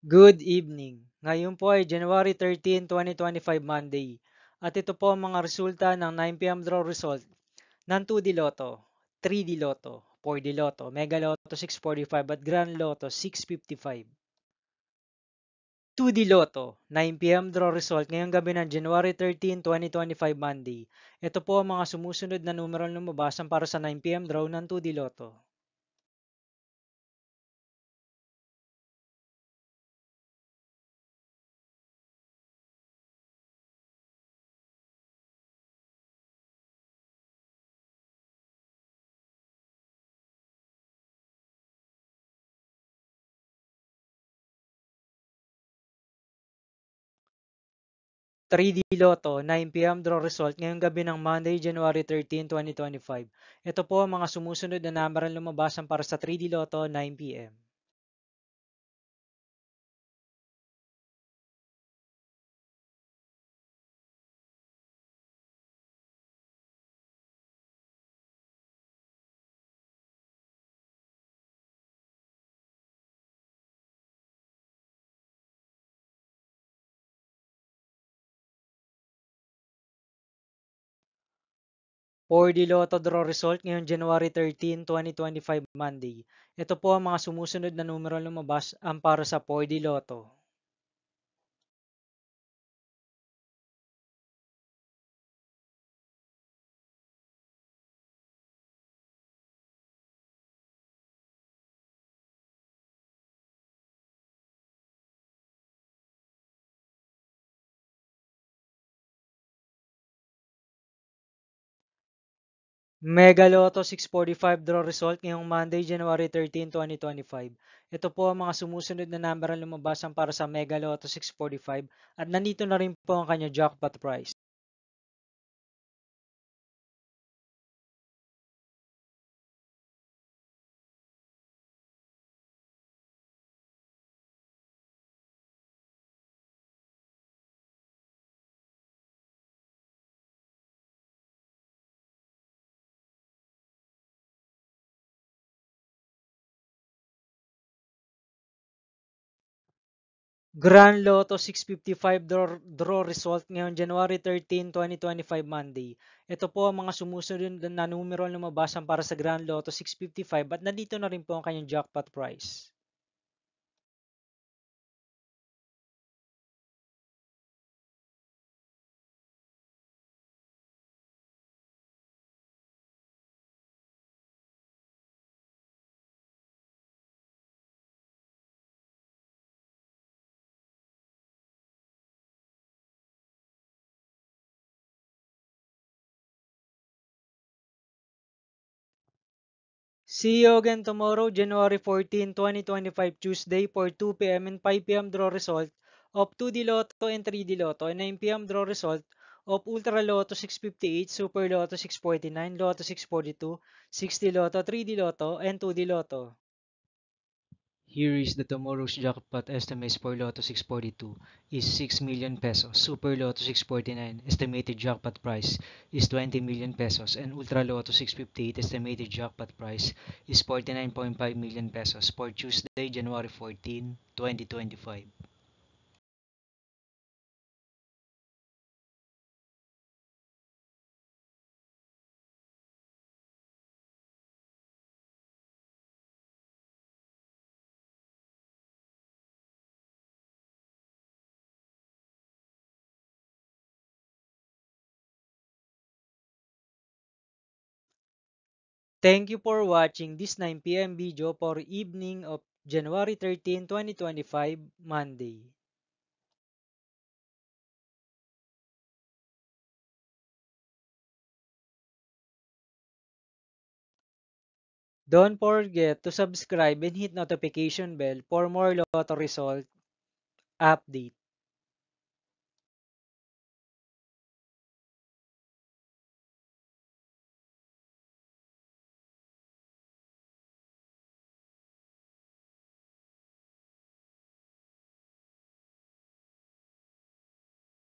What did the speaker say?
Good evening. Ngayon po ay January 13, 2025 Monday. At ito po ang mga resulta ng 9 PM draw result ng 2D Lotto, 3D Lotto, 4D Lotto, Mega Lotto 645 at Grand Lotto 655. 2D Lotto, 9 PM draw result ngayong gabi ng January 13, 2025 Monday. Ito po ang mga sumusunod na numeral lumabasan para sa 9 PM draw ng 2D Lotto. 3D Lotto, 9 PM draw result ngayong gabi ng Monday, January 13, 2025. Ito po ang mga sumusunod na number ang lumabasan para sa 3D Lotto, 9 PM. For the Lotto draw result ngayong January 13, 2025 Monday. Ito po ang mga sumusunod na numero lumabas ang para sa 4D Lotto. Mega Lotto 645 draw result ngayong Monday, January 13, 2025. Ito po ang mga sumusunod na number ang lumabasan para sa Mega Lotto 645 at nandito na rin po ang kanya jackpot price. Grand Lotto 655 draw result ngayong January 13, 2025 Monday. Ito po ang mga sumusunod na numero ang lumabasan para sa Grand Lotto 655 at nandito na rin po ang kanyang jackpot price. See you again tomorrow, January 14, 2025 Tuesday for 2 PM and 5 PM draw result of 2D Lotto and 3D Lotto and 9 PM draw result of Ultra Lotto 658, Super Lotto 649, Lotto 642, 60 Lotto, 3D Lotto, and 2D Lotto. Here is the tomorrow's jackpot estimates for Lotto 642 is 6 million pesos. Super Lotto 649 estimated jackpot price is 20 million pesos and Ultra Lotto 658 estimated jackpot price is 49.5 million pesos for Tuesday, January 14, 2025. Thank you for watching this 9 PM video for evening of January 13, 2025 Monday. Don't forget to subscribe and hit notification bell for more Lotto result update.